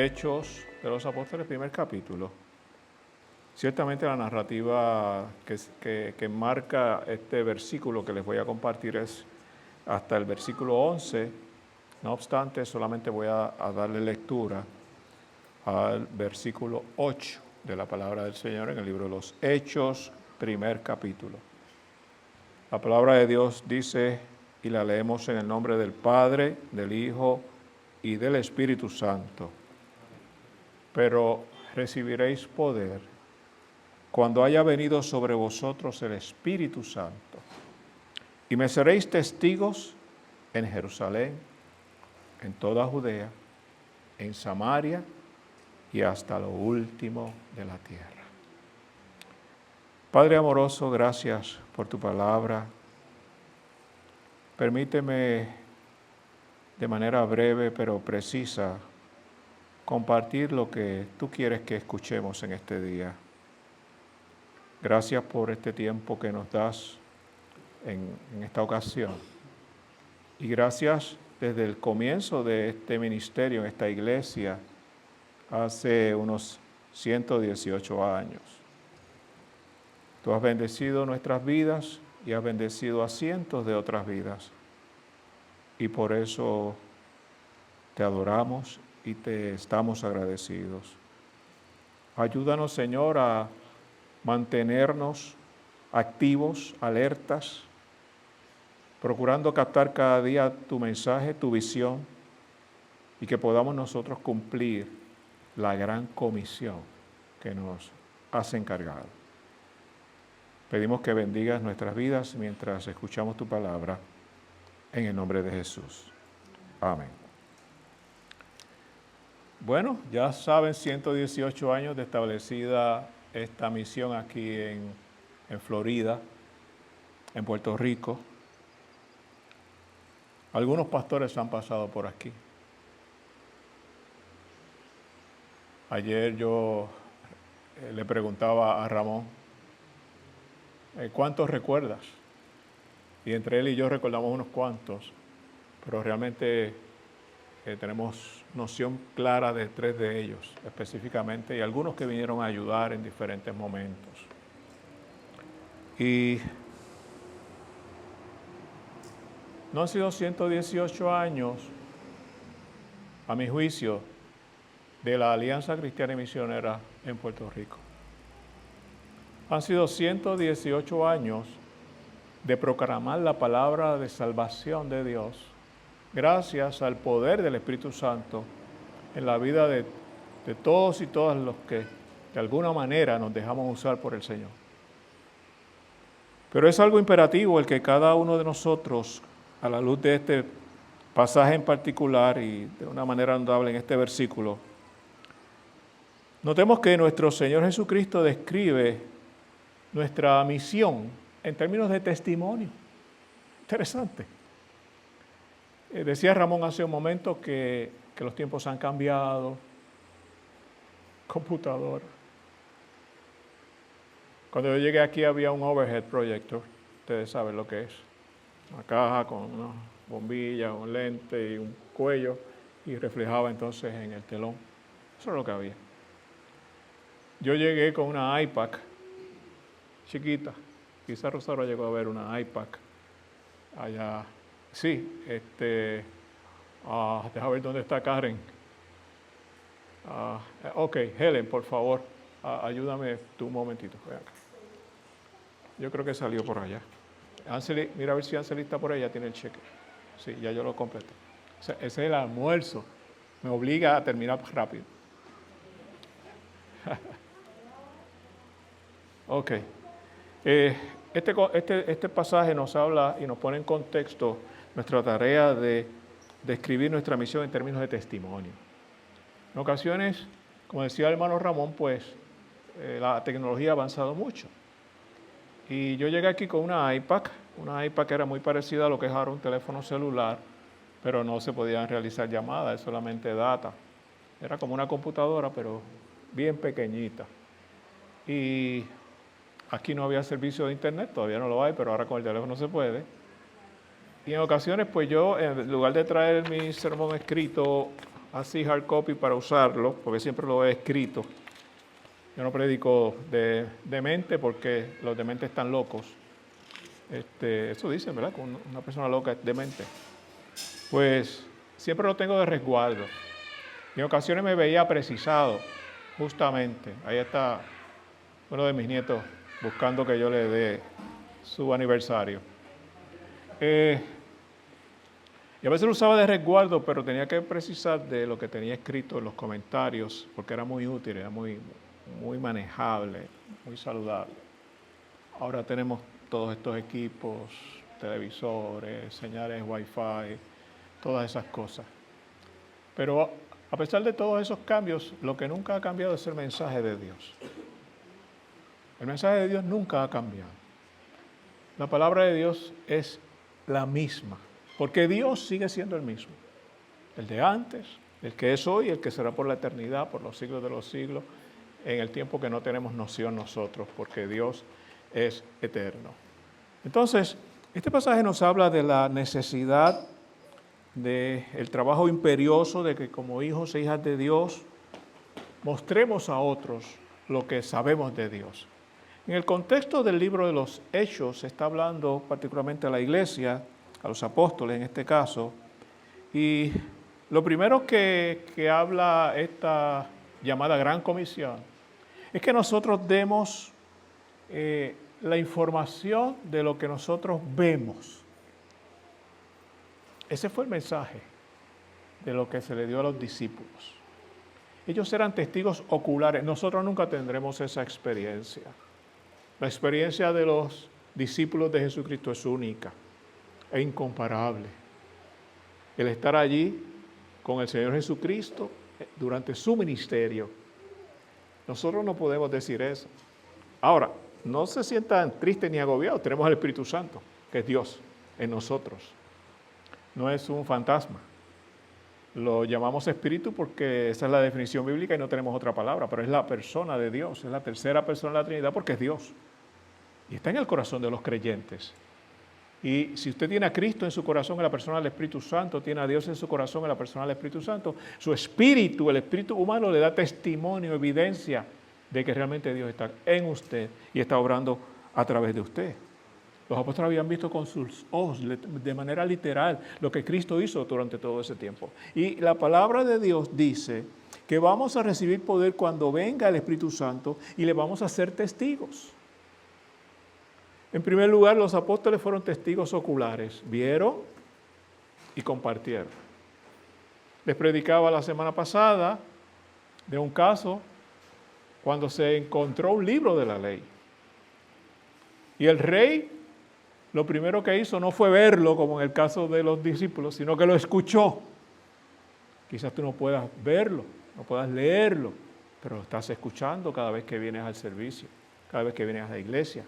Hechos de los Apóstoles, primer capítulo. Ciertamente la narrativa que marca este versículo que les voy a compartir es hasta el versículo 11. No obstante, solamente voy a darle lectura al versículo 8 de la palabra del Señor en el libro de los Hechos, primer capítulo. La palabra de Dios dice, y la leemos en el nombre del Padre, del Hijo y del Espíritu Santo. Pero recibiréis poder cuando haya venido sobre vosotros el Espíritu Santo, y me seréis testigos en Jerusalén, en toda Judea, en Samaria y hasta lo último de la tierra. Padre amoroso, gracias por tu palabra. Permíteme de manera breve pero precisa compartir lo que tú quieres que escuchemos en este día. Gracias por este tiempo que nos das en esta ocasión. Y gracias desde el comienzo de este ministerio, en esta iglesia, hace unos 118 años. Tú has bendecido nuestras vidas y has bendecido a cientos de otras vidas. Y por eso te adoramos y te estamos agradecidos. Ayúdanos, Señor, a mantenernos activos, alertas, procurando captar cada día tu mensaje, tu visión, y que podamos nosotros cumplir la gran comisión que nos has encargado. Pedimos que bendigas nuestras vidas mientras escuchamos tu palabra, en el nombre de Jesús. Amén. Bueno, ya saben, 118 años de establecida esta misión aquí en Florida, en Puerto Rico. Algunos pastores han pasado por aquí. Ayer yo le preguntaba a Ramón, ¿cuántos recuerdas? Y entre él y yo recordamos unos cuantos, pero realmente tenemos noción clara de 3 de ellos específicamente, y algunos que vinieron a ayudar en diferentes momentos. Y no han sido 118 años, a mi juicio, de la Alianza Cristiana y Misionera en Puerto Rico. Han sido 118 años de proclamar la palabra de salvación de Dios, gracias al poder del Espíritu Santo en la vida de todos y todas los que de alguna manera nos dejamos usar por el Señor. Pero es algo imperativo el que cada uno de nosotros, a la luz de este pasaje en particular y de una manera notable en este versículo, notemos que nuestro Señor Jesucristo describe nuestra misión en términos de testimonio. Interesante. Decía Ramón hace un momento que los tiempos han cambiado. Computadora. Cuando yo llegué aquí había un overhead projector. Ustedes saben lo que es. Una caja con una bombilla, un lente y un cuello, y reflejaba entonces en el telón. Eso es lo que había. Yo llegué con una iPad chiquita. Quizá Rosario llegó a ver una iPad allá. Sí, deja ver dónde está Karen. Ok, Helen, por favor, ayúdame tú un momentito. Ven acá. Yo creo que salió por allá. Anseli, mira a ver si Anseli está por allá, tiene el cheque. Sí, ya yo lo completé. Ese es el almuerzo. Me obliga a terminar rápido. Ok. Este pasaje nos habla y nos pone en contexto nuestra tarea de describir nuestra misión en términos de testimonio. En ocasiones, como decía el hermano Ramón, pues la tecnología ha avanzado mucho. Y yo llegué aquí con una iPad que era muy parecida a lo que es ahora un teléfono celular, pero no se podían realizar llamadas, es solamente data. Era como una computadora, pero bien pequeñita. Y aquí no había servicio de internet, todavía no lo hay, pero ahora con el teléfono se puede. Y en ocasiones, pues yo, en lugar de traer mi sermón escrito así hard copy para usarlo, porque siempre lo he escrito. Yo no predico de mente porque los dementes están locos. Eso dicen, ¿verdad? Que una persona loca es demente. Pues siempre lo tengo de resguardo. Y en ocasiones me veía precisado, justamente. Ahí está uno de mis nietos buscando que yo le dé su aniversario. Y a veces lo usaba de resguardo, pero tenía que precisar de lo que tenía escrito en los comentarios, porque era muy útil, era muy manejable, muy saludable. Ahora tenemos todos estos equipos, televisores, señales Wi-Fi, todas esas cosas. Pero a pesar de todos esos cambios, lo que nunca ha cambiado es el mensaje de Dios. El mensaje de Dios nunca ha cambiado. La palabra de Dios es la misma, porque Dios sigue siendo el mismo. El de antes, el que es hoy, el que será por la eternidad, por los siglos de los siglos, en el tiempo que no tenemos noción nosotros, porque Dios es eterno. Entonces, este pasaje nos habla de la necesidad del trabajo imperioso de que como hijos e hijas de Dios mostremos a otros lo que sabemos de Dios. En el contexto del libro de los Hechos se está hablando particularmente a la iglesia, a los apóstoles en este caso, y lo primero que habla esta llamada Gran Comisión es que nosotros demos la información de lo que nosotros vemos. Ese fue el mensaje de lo que se le dio a los discípulos. Ellos eran testigos oculares. Nosotros nunca tendremos esa experiencia. La experiencia de los discípulos de Jesucristo es única e incomparable. El estar allí con el Señor Jesucristo durante su ministerio. Nosotros no podemos decir eso. Ahora, no se sientan tristes ni agobiados. Tenemos al Espíritu Santo, que es Dios en nosotros. No es un fantasma. Lo llamamos espíritu porque esa es la definición bíblica y no tenemos otra palabra, pero es la persona de Dios, es la tercera persona de la Trinidad porque es Dios. Y está en el corazón de los creyentes. Y si usted tiene a Cristo en su corazón, en la persona del Espíritu Santo, tiene a Dios en su corazón, en la persona del Espíritu Santo, su espíritu, el espíritu humano, le da testimonio, evidencia de que realmente Dios está en usted y está obrando a través de usted. Los apóstoles habían visto con sus ojos, de manera literal, lo que Cristo hizo durante todo ese tiempo. Y la palabra de Dios dice que vamos a recibir poder cuando venga el Espíritu Santo y le vamos a ser testigos. En primer lugar, los apóstoles fueron testigos oculares, vieron y compartieron. Les predicaba la semana pasada de un caso cuando se encontró un libro de la ley. Y el rey lo primero que hizo no fue verlo, como en el caso de los discípulos, sino que lo escuchó. Quizás tú no puedas verlo, no puedas leerlo, pero lo estás escuchando cada vez que vienes al servicio, cada vez que vienes a la iglesia,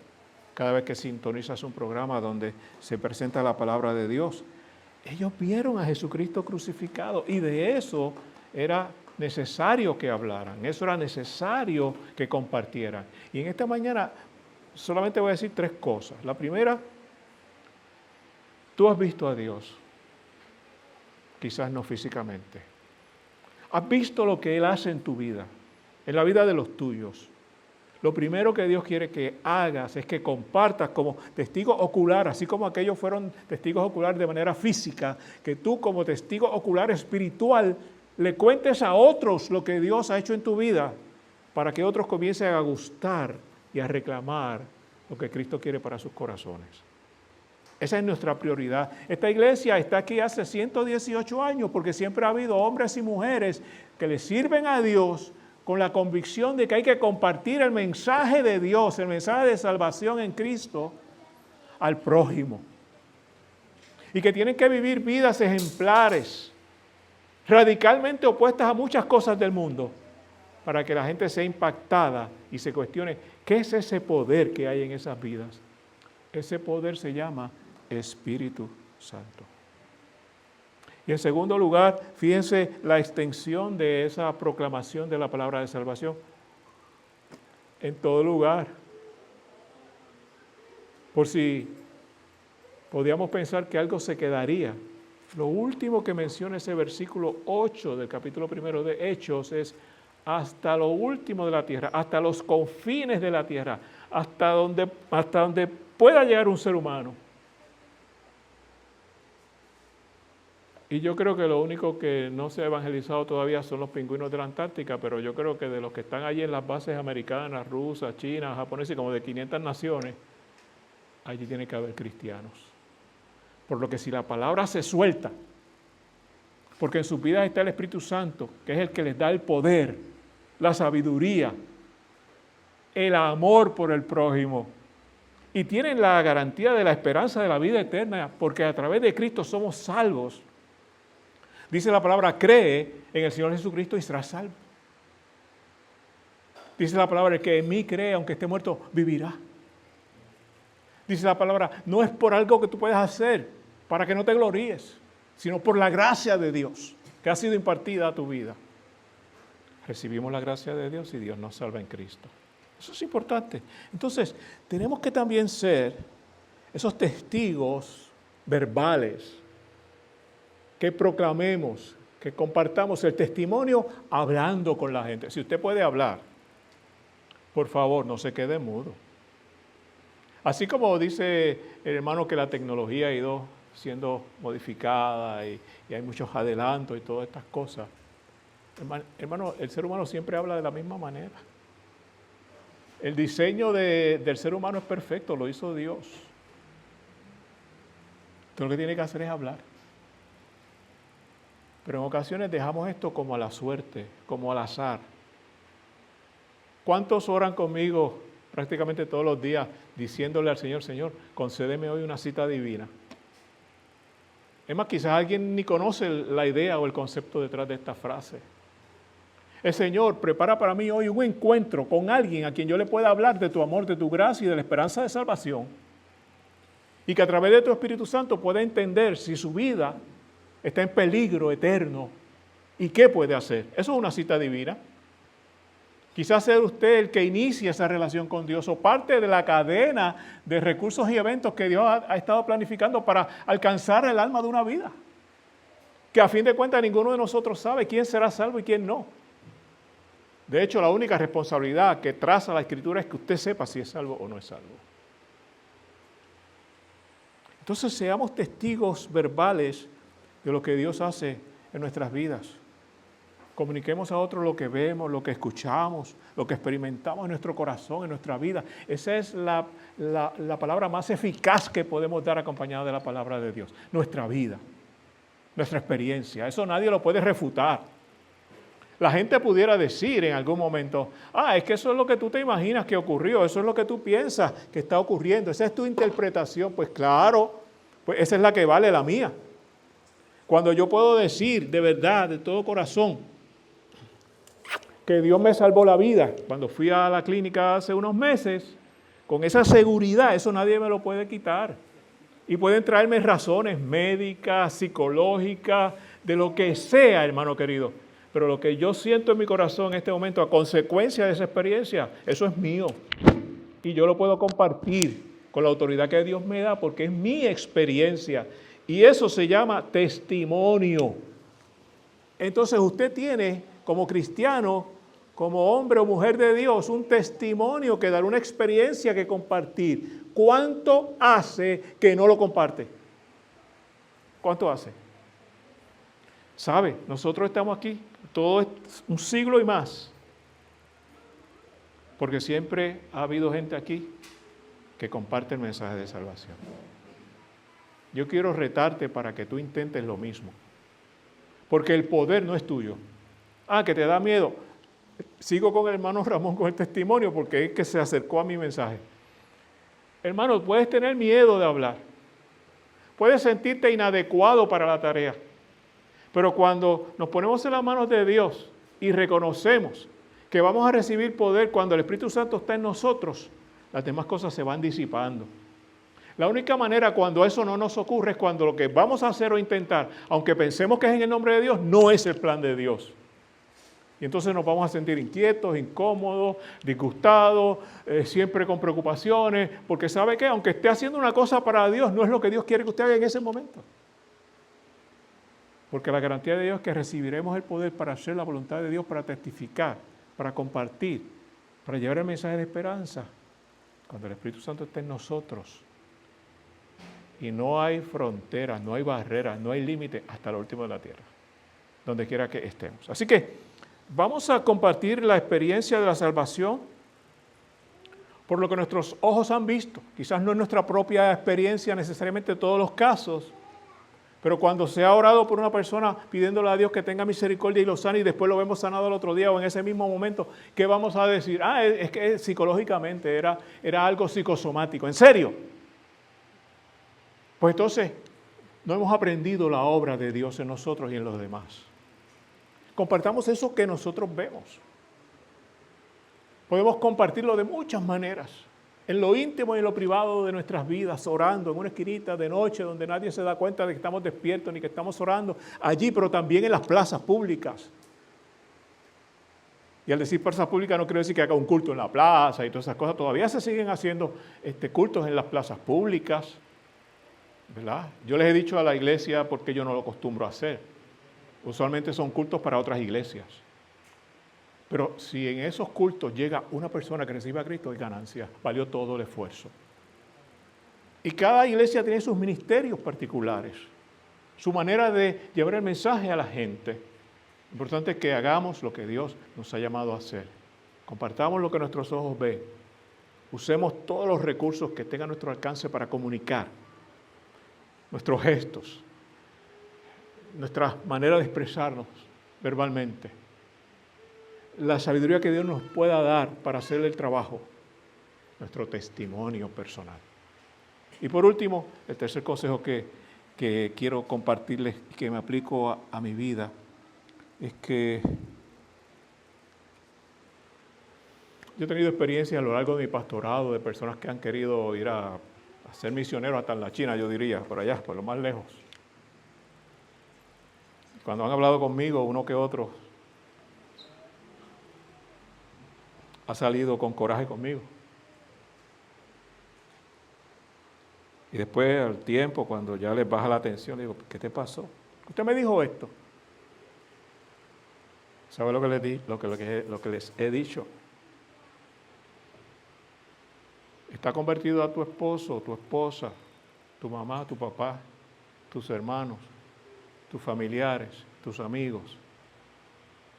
cada vez que sintonizas un programa donde se presenta la palabra de Dios. Ellos vieron a Jesucristo crucificado y de eso era necesario que hablaran, eso era necesario que compartieran. Y en esta mañana solamente voy a decir 3 cosas. La primera, tú has visto a Dios, quizás no físicamente. Has visto lo que Él hace en tu vida, en la vida de los tuyos. Lo primero que Dios quiere que hagas es que compartas como testigo ocular, así como aquellos fueron testigos oculares de manera física, que tú como testigo ocular espiritual le cuentes a otros lo que Dios ha hecho en tu vida, para que otros comiencen a gustar y a reclamar lo que Cristo quiere para sus corazones. Esa es nuestra prioridad. Esta iglesia está aquí hace 118 años porque siempre ha habido hombres y mujeres que le sirven a Dios con la convicción de que hay que compartir el mensaje de Dios, el mensaje de salvación en Cristo al prójimo. Y que tienen que vivir vidas ejemplares, radicalmente opuestas a muchas cosas del mundo, para que la gente sea impactada y se cuestione qué es ese poder que hay en esas vidas. Ese poder se llama Espíritu Santo. Y en segundo lugar, fíjense la extensión de esa proclamación de la palabra de salvación en todo lugar. Por si podíamos pensar que algo se quedaría Lo último que menciona ese versículo 8 del capítulo 1 de Hechos es hasta lo último de la tierra, hasta los confines de la tierra, hasta donde pueda llegar un ser humano. Y yo creo que lo único que no se ha evangelizado todavía son los pingüinos de la Antártica, pero yo creo que de los que están allí en las bases americanas, rusas, chinas, japonesas, como de 500 naciones, allí tiene que haber cristianos. Por lo que si la palabra se suelta, porque en sus vidas está el Espíritu Santo, que es el que les da el poder, la sabiduría, el amor por el prójimo, y tienen la garantía de la esperanza de la vida eterna, porque a través de Cristo somos salvos. Dice la palabra, cree en el Señor Jesucristo y serás salvo. Dice la palabra, el que en mí cree, aunque esté muerto, vivirá. Dice la palabra, no es por algo que tú puedas hacer para que no te gloríes, sino por la gracia de Dios que ha sido impartida a tu vida. Recibimos la gracia de Dios y Dios nos salva en Cristo. Eso es importante. Entonces, tenemos que también ser esos testigos verbales, que proclamemos, que compartamos el testimonio hablando con la gente. Si usted puede hablar, por favor, no se quede mudo. Así como dice el hermano que la tecnología ha ido siendo modificada y hay muchos adelantos y todas estas cosas, hermano, el ser humano siempre habla de la misma manera. El diseño del ser humano es perfecto, lo hizo Dios. Entonces lo que tiene que hacer es hablar. Pero en ocasiones dejamos esto como a la suerte, como al azar. ¿Cuántos oran conmigo prácticamente todos los días diciéndole al Señor, Señor, concédeme hoy una cita divina? Es más, quizás alguien ni conoce la idea o el concepto detrás de esta frase. El Señor prepara para mí hoy un encuentro con alguien a quien yo le pueda hablar de tu amor, de tu gracia y de la esperanza de salvación. Y que a través de tu Espíritu Santo pueda entender si su vida está en peligro eterno y qué puede hacer. Eso es una cita divina. Quizás sea usted el que inicia esa relación con Dios o parte de la cadena de recursos y eventos que Dios ha estado planificando para alcanzar el alma de una vida. Que a fin de cuentas ninguno de nosotros sabe quién será salvo y quién no. De hecho, la única responsabilidad que traza la Escritura es que usted sepa si es salvo o no es salvo. Entonces seamos testigos verbales de lo que Dios hace en nuestras vidas. Comuniquemos a otros lo que vemos, lo que escuchamos, lo que experimentamos en nuestro corazón, en nuestra vida. Esa es la palabra más eficaz que podemos dar acompañada de la palabra de Dios. Nuestra vida, nuestra experiencia. Eso nadie lo puede refutar. La gente pudiera decir en algún momento, es que eso es lo que tú te imaginas que ocurrió, eso es lo que tú piensas que está ocurriendo, esa es tu interpretación. Pues claro, pues esa es la que vale la mía. Cuando yo puedo decir de verdad, de todo corazón, que Dios me salvó la vida cuando fui a la clínica hace unos meses, con esa seguridad, eso nadie me lo puede quitar. Y pueden traerme razones médicas, psicológicas, de lo que sea, hermano querido. Pero lo que yo siento en mi corazón en este momento a consecuencia de esa experiencia, eso es mío. Y yo lo puedo compartir con la autoridad que Dios me da porque es mi experiencia. Y eso se llama testimonio. Entonces usted tiene como cristiano, como hombre o mujer de Dios, un testimonio que dar, una experiencia que compartir. ¿Cuánto hace que no lo comparte? ¿Cuánto hace? ¿Sabe? Nosotros estamos aquí todo un siglo y más, porque siempre ha habido gente aquí que comparte el mensaje de salvación. Yo quiero retarte para que tú intentes lo mismo, porque el poder no es tuyo. Que te da miedo. Sigo con el hermano Ramón con el testimonio porque es que se acercó a mi mensaje. Hermano, puedes tener miedo de hablar, puedes sentirte inadecuado para la tarea, pero cuando nos ponemos en las manos de Dios y reconocemos que vamos a recibir poder cuando el Espíritu Santo está en nosotros, las demás cosas se van disipando. La única manera cuando eso no nos ocurre es cuando lo que vamos a hacer o intentar, aunque pensemos que es en el nombre de Dios, no es el plan de Dios. Y entonces nos vamos a sentir inquietos, incómodos, disgustados, siempre con preocupaciones, porque ¿sabe qué? Aunque esté haciendo una cosa para Dios, no es lo que Dios quiere que usted haga en ese momento. Porque la garantía de Dios es que recibiremos el poder para hacer la voluntad de Dios, para testificar, para compartir, para llevar el mensaje de esperanza, cuando el Espíritu Santo esté en nosotros. Y no hay fronteras, no hay barreras, no hay límites hasta lo último de la tierra, donde quiera que estemos. Así que vamos a compartir la experiencia de la salvación por lo que nuestros ojos han visto. Quizás no es nuestra propia experiencia necesariamente en todos los casos, pero cuando se ha orado por una persona pidiéndole a Dios que tenga misericordia y lo sane y después lo vemos sanado el otro día o en ese mismo momento, ¿qué vamos a decir? Es que psicológicamente era algo psicosomático. ¿En serio? Pues entonces no hemos aprendido la obra de Dios en nosotros y en los demás. Compartamos eso que nosotros vemos. Podemos compartirlo de muchas maneras. En lo íntimo y en lo privado de nuestras vidas, orando en una esquinita de noche donde nadie se da cuenta de que estamos despiertos ni que estamos orando allí, pero también en las plazas públicas. Y al decir plazas públicas no quiero decir que haga un culto en la plaza y todas esas cosas. Todavía se siguen haciendo cultos en las plazas públicas, ¿verdad? Yo les he dicho a la iglesia porque yo no lo acostumbro a hacer. Usualmente son cultos para otras iglesias. Pero si en esos cultos llega una persona que recibe a Cristo, hay ganancia. Valió todo el esfuerzo. Y cada iglesia tiene sus ministerios particulares, su manera de llevar el mensaje a la gente. Lo importante es que hagamos lo que Dios nos ha llamado a hacer. Compartamos lo que nuestros ojos ven. Usemos todos los recursos que tengan a nuestro alcance para comunicar. Nuestros gestos, nuestra manera de expresarnos verbalmente. La sabiduría que Dios nos pueda dar para hacer el trabajo, nuestro testimonio personal. Y por último, el tercer consejo que quiero compartirles y que me aplico a mi vida es que yo he tenido experiencias a lo largo de mi pastorado de personas que han querido ir a ser misioneros hasta en la China, yo diría, por allá, por lo más lejos. Cuando han hablado conmigo, uno que otro ha salido con coraje conmigo. Y después, al tiempo, cuando ya les baja la atención, digo, ¿qué te pasó? Usted me dijo esto. ¿Sabe lo que les he dicho? Está convertido a tu esposo, tu esposa, tu mamá, tu papá, tus hermanos, tus familiares, tus amigos.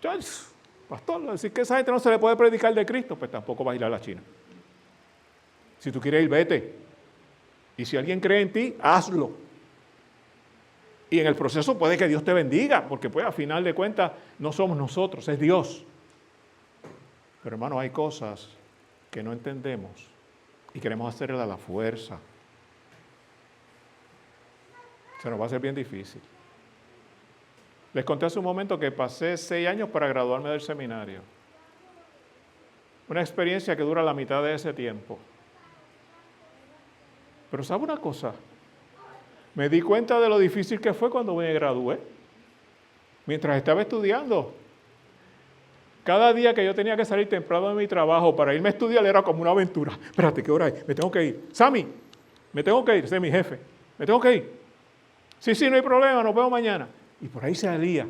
Entonces, pastor, decir que esa gente no se le puede predicar de Cristo, pues tampoco vas a ir a la China. Si tú quieres ir, vete. Y si alguien cree en ti, hazlo. Y en el proceso puede que Dios te bendiga, porque pues a final de cuentas no somos nosotros, es Dios. Pero hermano, hay cosas que no entendemos y queremos hacerlas a la fuerza. Se nos va a hacer bien difícil. Les conté hace un momento que pasé 6 años para graduarme del seminario. Una experiencia que dura la mitad de ese tiempo. Pero ¿sabe una cosa? Me di cuenta de lo difícil que fue cuando me gradué. Mientras estaba estudiando. Cada día que yo tenía que salir temprano de mi trabajo para irme a estudiar era como una aventura. Espérate, ¿qué hora hay? Me tengo que ir. Sammy, me tengo que ir. Ese es mi jefe. Me tengo que ir. Sí, no hay problema, nos vemos mañana. Y por ahí salía.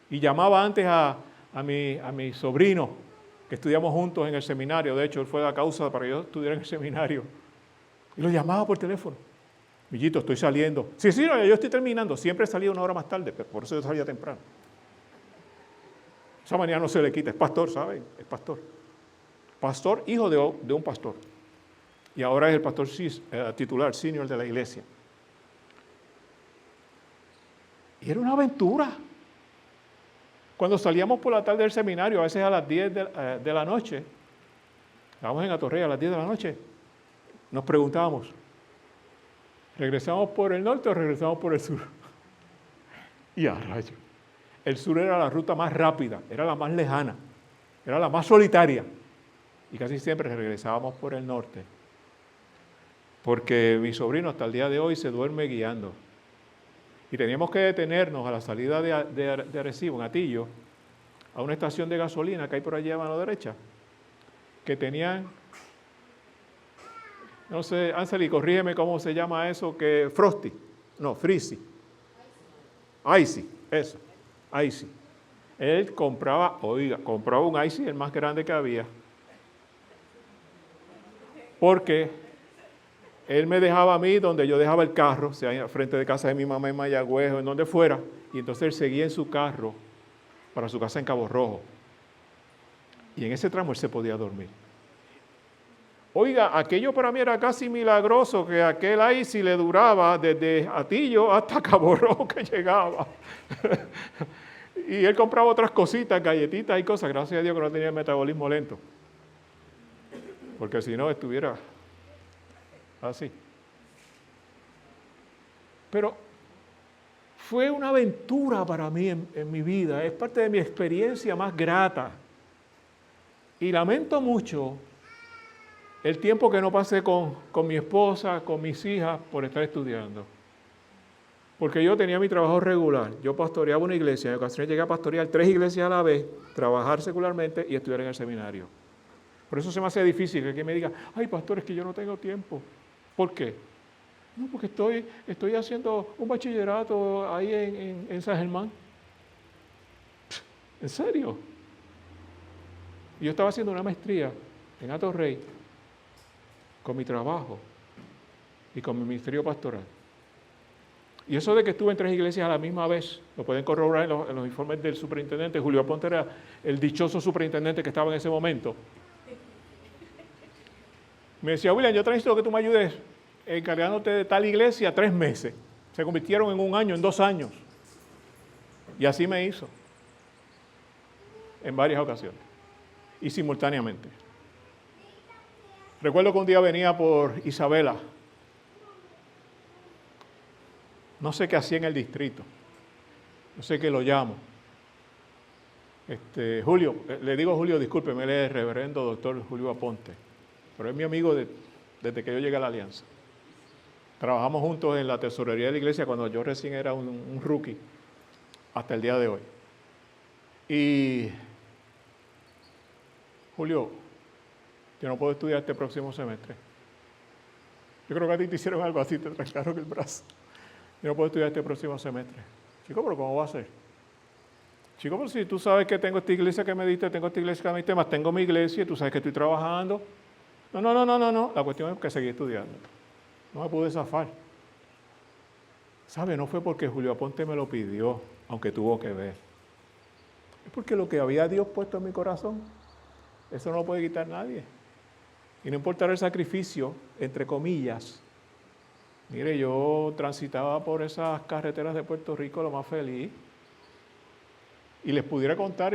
Y llamaba antes a mi sobrino, que estudiamos juntos en el seminario. De hecho, él fue la causa para que yo estudiara en el seminario. Y lo llamaba por teléfono. Millito, estoy saliendo. Sí, no, yo estoy terminando. Siempre salía 1 hora más tarde, pero por eso yo salía temprano. Esa manera no se le quita. Es pastor, ¿saben? Es pastor. Pastor, hijo de un pastor. Y ahora es el pastor titular, senior de la iglesia. Y era una aventura. Cuando salíamos por la tarde del seminario, a veces a las 10 de la noche, estábamos en Atorrey a las 10 de la noche, nos preguntábamos, ¿regresamos por el norte o regresamos por el sur? Y a rayo. El sur era la ruta más rápida, era la más lejana, era la más solitaria. Y casi siempre regresábamos por el norte. Porque mi sobrino hasta el día de hoy se duerme guiando. Y teníamos que detenernos a la salida de Arecibo, en Atillo, a una estación de gasolina que hay por allá a mano derecha, que tenían, no sé, Anseli, corrígeme cómo se llama eso, que Frosty, no, Freezy, Icy, Eso, ICEE. Él compraba un ICEE, el más grande que había, porque él me dejaba a mí donde yo dejaba el carro, o sea, frente de casa de mi mamá en Mayagüez o en donde fuera, y entonces él seguía en su carro para su casa en Cabo Rojo. Y en ese tramo él se podía dormir. Oiga, aquello para mí era casi milagroso, que aquel ICEE le duraba desde Atillo hasta Cabo Rojo que llegaba. Y él compraba otras cositas, galletitas y cosas, gracias a Dios que no tenía el metabolismo lento. Porque si no estuviera así. Pero fue una aventura para mí en mi vida, es parte de mi experiencia más grata. Y lamento mucho el tiempo que no pasé con mi esposa, con mis hijas, por estar estudiando. Porque yo tenía mi trabajo regular, yo pastoreaba una iglesia, en ocasiones llegué a pastorear 3 iglesias a la vez, trabajar secularmente y estudiar en el seminario. Por eso se me hace difícil que alguien me diga, ay pastor, es que yo no tengo tiempo. ¿Por qué? No, porque estoy haciendo un bachillerato ahí en San Germán. ¿En serio? Y yo estaba haciendo una maestría en Atorrey con mi trabajo y con mi ministerio pastoral. Y eso de que estuve en 3 iglesias a la misma vez, lo pueden corroborar en los informes del superintendente. Julio Aponte era el dichoso superintendente que estaba en ese momento. Me decía, William, yo necesito que tú me ayudes encargándote de tal iglesia 3 meses. Se convirtieron en 1 año, en 2 años. Y así me hizo. En varias ocasiones. Y simultáneamente. Recuerdo que un día venía por Isabela. No sé qué hacía en el distrito. No sé qué lo llamo. Julio, le digo Julio, discúlpeme, él es el reverendo doctor Julio Aponte. Pero es mi amigo desde que yo llegué a la Alianza. Trabajamos juntos en la tesorería de la iglesia cuando yo recién era un rookie, hasta el día de hoy. Y Julio, yo no puedo estudiar este próximo semestre. Yo creo que a ti te hicieron algo así, te trancaron el brazo. Yo no puedo estudiar este próximo semestre. Chico, pero ¿cómo va a ser? Chico, pero si tú sabes que tengo esta iglesia que me diste, tengo esta iglesia que me diste, más tengo mi iglesia y tú sabes que estoy trabajando. No. La cuestión es que seguí estudiando. No me pude zafar. ¿Sabe? No fue porque Julio Aponte me lo pidió, aunque tuvo que ver. Es porque lo que había Dios puesto en mi corazón, eso no lo puede quitar nadie. Y no importa el sacrificio, entre comillas. Mire, yo transitaba por esas carreteras de Puerto Rico lo más feliz. Y les pudiera contar.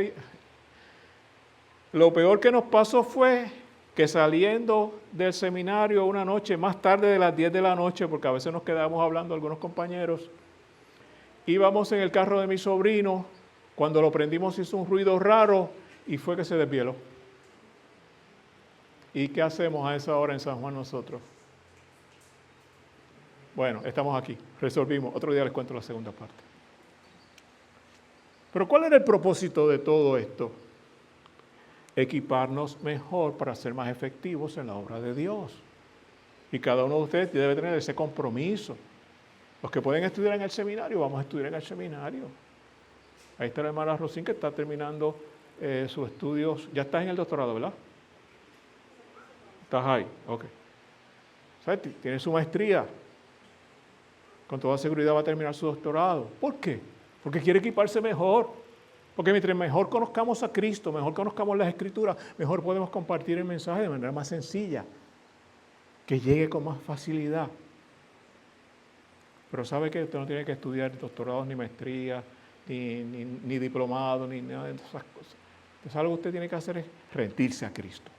Lo peor que nos pasó fue que saliendo del seminario una noche, más tarde de las 10 de la noche, porque a veces nos quedábamos hablando algunos compañeros, íbamos en el carro de mi sobrino, cuando lo prendimos hizo un ruido raro y fue que se desvieló. ¿Y qué hacemos a esa hora en San Juan nosotros? Bueno, estamos aquí, resolvimos. Otro día les cuento la segunda parte. Pero ¿cuál era el propósito de todo esto? Equiparnos mejor para ser más efectivos en la obra de Dios. Y cada uno de ustedes debe tener ese compromiso. Los que pueden estudiar en el seminario, vamos a estudiar en el seminario. Ahí está la hermana Rosín que está terminando sus estudios. Ya estás en el doctorado, ¿verdad? Estás ahí, ok. ¿Sabes? Tiene su maestría. Con toda seguridad va a terminar su doctorado. ¿Por qué? Porque quiere equiparse mejor. Porque mientras mejor conozcamos a Cristo, mejor conozcamos las Escrituras, mejor podemos compartir el mensaje de manera más sencilla, que llegue con más facilidad. Pero sabe que usted no tiene que estudiar doctorados, ni maestría, ni diplomado, ni nada de esas cosas. Entonces algo que usted tiene que hacer es rendirse a Cristo.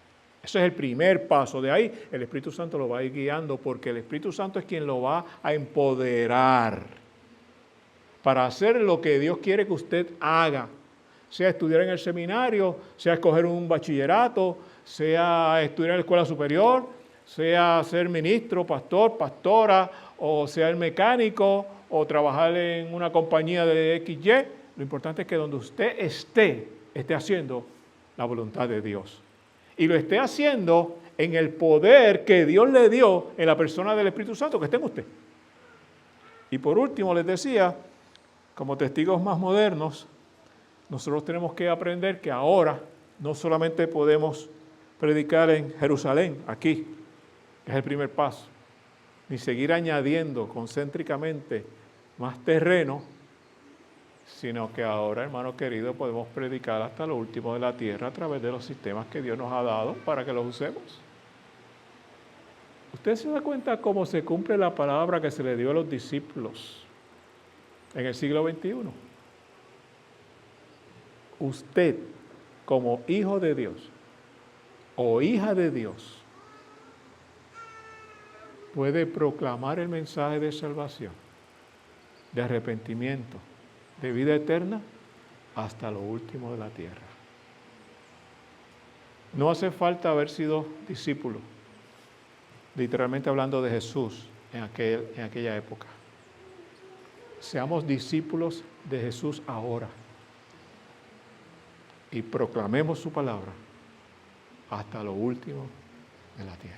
Ese es el primer paso. De ahí el Espíritu Santo lo va a ir guiando, porque el Espíritu Santo es quien lo va a empoderar para hacer lo que Dios quiere que usted haga. Sea estudiar en el seminario, sea escoger un bachillerato, sea estudiar en la escuela superior, sea ser ministro, pastor, pastora, o sea el mecánico, o trabajar en una compañía de XY. Lo importante es que donde usted esté haciendo la voluntad de Dios. Y lo esté haciendo en el poder que Dios le dio en la persona del Espíritu Santo que esté en usted. Y por último les decía como testigos más modernos, nosotros tenemos que aprender que ahora no solamente podemos predicar en Jerusalén, aquí, que es el primer paso, ni seguir añadiendo concéntricamente más terreno, sino que ahora, hermano querido, podemos predicar hasta lo último de la tierra a través de los sistemas que Dios nos ha dado para que los usemos. ¿Usted se da cuenta cómo se cumple la palabra que se le dio a los discípulos en el siglo XXI? Usted, como hijo de Dios o hija de Dios, puede proclamar el mensaje de salvación, de arrepentimiento, de vida eterna, hasta lo último de la tierra. No hace falta haber sido discípulo, literalmente hablando de Jesús en aquella época. Seamos discípulos de Jesús ahora y proclamemos su palabra hasta lo último de la tierra.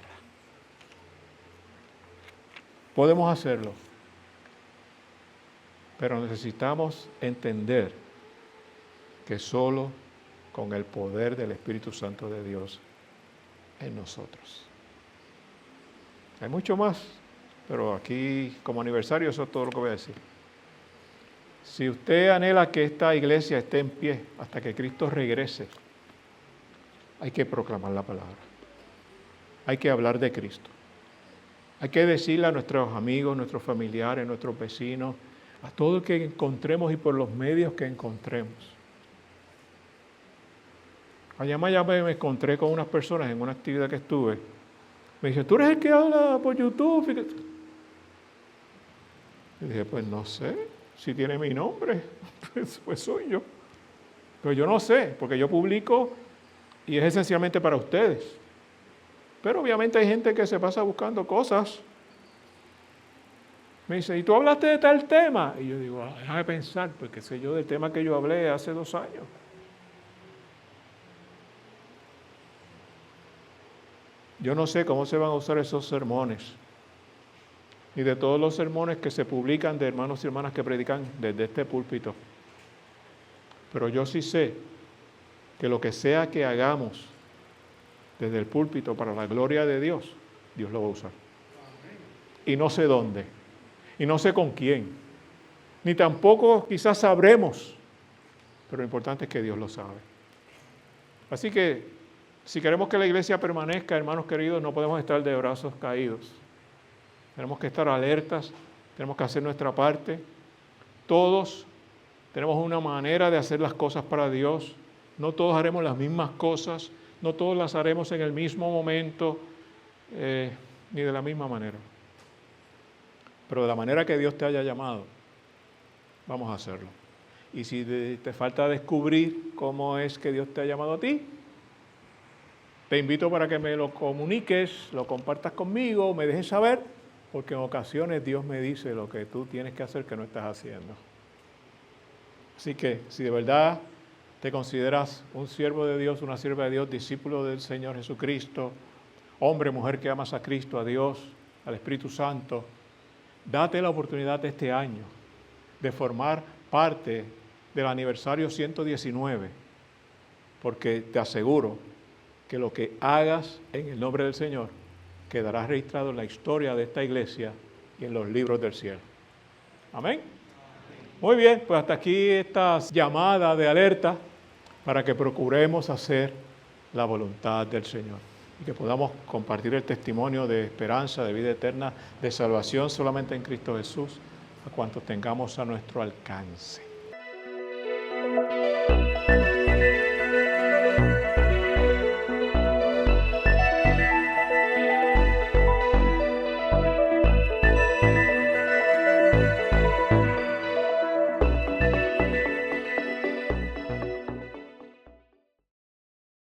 Podemos hacerlo, pero necesitamos entender que solo con el poder del Espíritu Santo de Dios en nosotros. Hay mucho más, pero aquí como aniversario eso es todo lo que voy a decir. Si usted anhela que esta iglesia esté en pie hasta que Cristo regrese, hay que proclamar la palabra. Hay que hablar de Cristo. Hay que decirle a nuestros amigos, nuestros familiares, nuestros vecinos, a todo el que encontremos y por los medios que encontremos. Allá en Miami me encontré con unas personas en una actividad que estuve. Me dicen, ¿tú eres el que habla por YouTube? Y dije, pues no sé, si tiene mi nombre, pues soy yo. Pero yo no sé, porque yo publico y es esencialmente para ustedes. Pero obviamente hay gente que se pasa buscando cosas. Me dice, ¿y tú hablaste de tal tema? Y yo digo, déjame pensar, porque sé yo del tema que yo hablé hace 2 años. Yo no sé cómo se van a usar esos sermones. Y de todos los sermones que se publican de hermanos y hermanas que predican desde este púlpito. Pero yo sí sé que lo que sea que hagamos desde el púlpito para la gloria de Dios, Dios lo va a usar. Y no sé dónde, y no sé con quién, ni tampoco quizás sabremos, pero lo importante es que Dios lo sabe. Así que, si queremos que la iglesia permanezca, hermanos queridos, no podemos estar de brazos caídos. Tenemos que estar alertas, tenemos que hacer nuestra parte. Todos tenemos una manera de hacer las cosas para Dios. No todos haremos las mismas cosas, no todos las haremos en el mismo momento, ni de la misma manera. Pero de la manera que Dios te haya llamado, vamos a hacerlo. Y si te falta descubrir cómo es que Dios te ha llamado a ti, te invito para que me lo comuniques, lo compartas conmigo, me dejes saber, porque en ocasiones Dios me dice lo que tú tienes que hacer que no estás haciendo. Así que, si de verdad te consideras un siervo de Dios, una sierva de Dios, discípulo del Señor Jesucristo, hombre, mujer que amas a Cristo, a Dios, al Espíritu Santo, date la oportunidad este año de formar parte del aniversario 119, porque te aseguro que lo que hagas en el nombre del Señor quedará registrado en la historia de esta iglesia y en los libros del cielo. Amén. Muy bien, pues hasta aquí esta llamada de alerta para que procuremos hacer la voluntad del Señor y que podamos compartir el testimonio de esperanza, de vida eterna, de salvación solamente en Cristo Jesús, a cuantos tengamos a nuestro alcance.